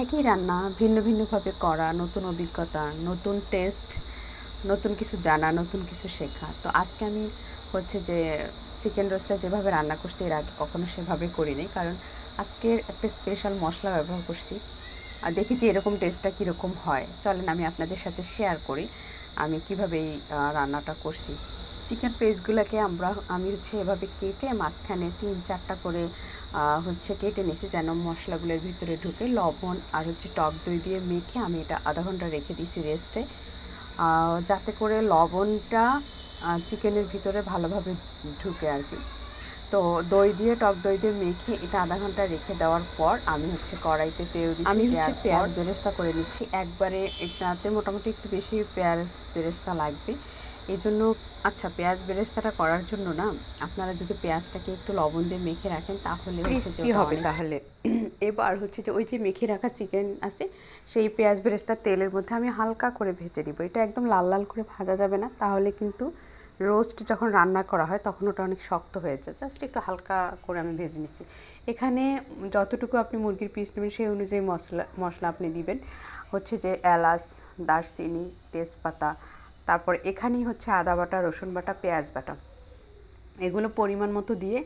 একই রান্না ভিন্ন ভিন্নভাবে করা, নতুন অভিজ্ঞতা, নতুন টেস্ট, নতুন কিছু জানা, নতুন কিছু শেখা। তো আজকে আমি হচ্ছে যে চিকেন রোস্টটা যেভাবে রান্না করছি এর আগে কখনো সেভাবে করিনি, কারণ আজকে একটা স্পেশাল মশলা ব্যবহার করছি আর দেখি যে এরকম টেস্টটা কীরকম হয়। চলেন আমি আপনাদের সাথে শেয়ার করি আমি কীভাবে এই রান্নাটা করছি। চিকেন পিসগুলোকে আমি হচ্ছে এভাবে কেটে মাঝখানে 3-4টা করে হচ্ছে কেটে নিয়েছি, যেন মশলাগুলোর ভিতরে ঢুকে। লবণ আর হচ্ছে টক দই দিয়ে মেখে আমি এটা আধা ঘন্টা রেখে দিয়েছি রেস্টে, যাতে করে লবণটা চিকেনের ভিতরে ভালোভাবে ঢুকে আর কি। তো টক দই দিয়ে মেখে এটা আধা ঘন্টা রেখে দেওয়ার পর আমি হচ্ছে কড়াইতে তেল দিচ্ছি। আমি হচ্ছে পেঁয়াজ বেরেস্তা করে নিচ্ছি একবারে। এটাতে মোটামুটি একটু বেশি পেঁয়াজ বেরেস্তা লাগবে এই জন্য। আচ্ছা, পেঁয়াজ বেরেস্তাটা করার জন্য না, আপনারা যদি পেঁয়াজটাকে একটু লবণ দিয়ে মেখে রাখেন তাহলে ক্রিস্পি হবে। তাহলে এবার হচ্ছে যে ওই যে মেখে রাখা চিকেন আছে সেই পেঁয়াজ বেরেস্তা তেলের মধ্যে আমি হালকা করে ভেজে নিব। এটা একদম লাল লাল করে ভাজা যাবে না, তাহলে কিন্তু রোস্ট যখন রান্না করা হয় তখন ওটা অনেক শক্ত হয়ে যায়। জাস্ট একটু হালকা করে আমি ভেজে নিচ্ছি। এখানে যতটুকু আপনি মুরগির পিস নেবেন সেই অনুযায়ী মশলা আপনি দিবেন। হচ্ছে যে এলাচ, দারচিনি, তেজপাতা, তারপর এখানেই হচ্ছে আদা বাটা, রসুন বাটা, পেঁয়াজ বাটা, এগুলো পরিমাণ মতো দিয়ে,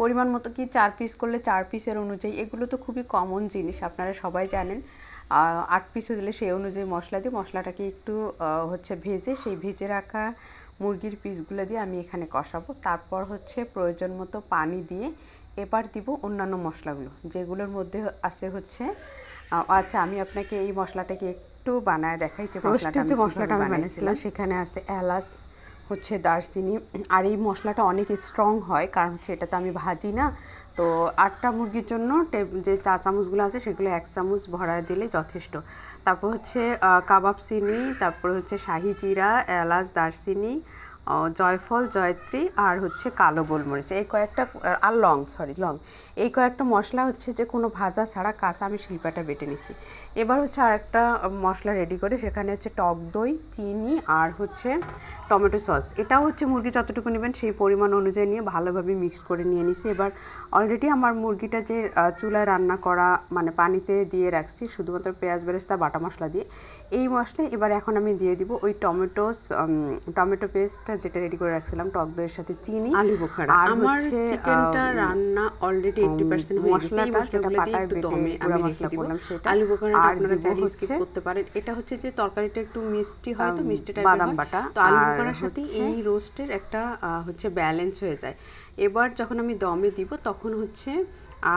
পরিমাণ মতো কি 4 পিস করলে 4 পিসের অনুযায়ী, এগুলো তো খুবই কমন জিনিস, আপনারা সবাই জানেন। 8 পিসও দিলে সেই অনুযায়ী মশলা দিয়ে মশলাটাকে একটু হচ্ছে ভেজে, সেই ভেজে রাখা মুরগির পিসগুলো দিয়ে আমি এখানে কষাবো। তারপর হচ্ছে প্রয়োজন মতো পানি দিয়ে এবার দিব অন্যান্য মশলাগুলো, যেগুলোর মধ্যে আছে হচ্ছে আচ্ছা আমি আপনাকে এই মশলাটাকে একটু বানায় দেখাই। যে মশলাটা আমি বানিয়েছিলাম সেখানে আছে এলাচ, হচ্ছে দারচিনি, আর এই মশলাটা অনেক স্ট্রং হয় কারণ হচ্ছে এটা তো আমি ভাজি না। তো 8টা মুরগির জন্য যে চা চামচগুলো আছে সেগুলো 1 চামচ ভরায় দিলে যথেষ্ট। তারপর হচ্ছে কাবাব চিনি, তারপর হচ্ছে শাহি জিরা, এলাচ, দারচিনি, জয়ফল, জয়ত্রী, আর হচ্ছে কালো গোলমরিচ, এই কয়েকটা, আর লং, এই কয়েকটা মশলা হচ্ছে যে কোনো ভাজা ছাড়া কাঁচা আমি শিলপাটা বেটে নিছি। এবার হচ্ছে আরেকটা মশলা রেডি করে সেখানে হচ্ছে টক দই, চিনি আর হচ্ছে টমেটো সস। এটাও হচ্ছে মুরগি যতটুকু নেবেন সেই পরিমাণ অনুযায়ী নিয়ে ভালোভাবে মিক্স করে নিয়ে নিছি। এবার অলরেডি আমার মুরগিটা যে চুলায় রান্না করা, মানে পানিতে দিয়ে রাখছি শুধুমাত্র পেঁয়াজ বেরেস্তা বাটা মশলা দিয়ে, এই মশলা এবার এখন আমি দিয়ে দিব ওই টমেটো পেস্টটা যেটা রেডি করে রাখছিলাম টক দইয়ের সাথে, চিনি, আলু বোখারা। আর আমার চিকেনটা রান্না অলরেডি 80% হয়ে গেছে। মশলাটা যেটা পাটায় বেটে গুঁড়া মশলা করলাম সেটা, আলু বোখারাটা আপনারা চাইলে স্কিপ করতে পারেন। এটা হচ্ছে যে তরকারিটা একটু মিষ্টি হয়, তো মিষ্টি টাইপের বাদাম বাটা, তো আলু বোখারার সাথে এই রোস্টের একটা হচ্ছে ব্যালেন্স হয়ে যায়। এবার যখন আমি দমে দিব তখন হচ্ছে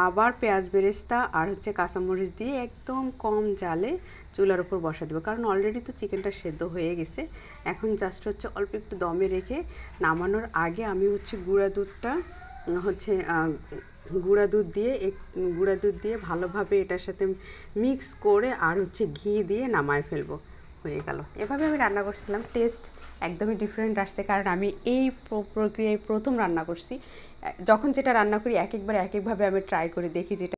আবার পেঁয়াজ বেরেস্তা আর হচ্ছে কাঁচামরিচ দিয়ে একদম কম জালে চুলার উপর বসা দেবো, কারণ অলরেডি তো চিকেনটা সেদ্ধ হয়ে গেছে। এখন জাস্ট হচ্ছে অল্প একটু দমে রেখে নামানোর আগে আমি হচ্ছে গুঁড়া দুধ দিয়ে ভালোভাবে এটার সাথে মিক্স করে আর হচ্ছে ঘি দিয়ে নামায় ফেলবো। হয়ে গেল। এভাবে আমি রান্না করছিলাম, টেস্ট একদমই ডিফারেন্ট আসছে, কারণ আমি এই প্রক্রিয়ায় প্রথম রান্না করছি। যখন যেটা রান্না করি একভাবে আমি ট্রাই করে দেখি যেটা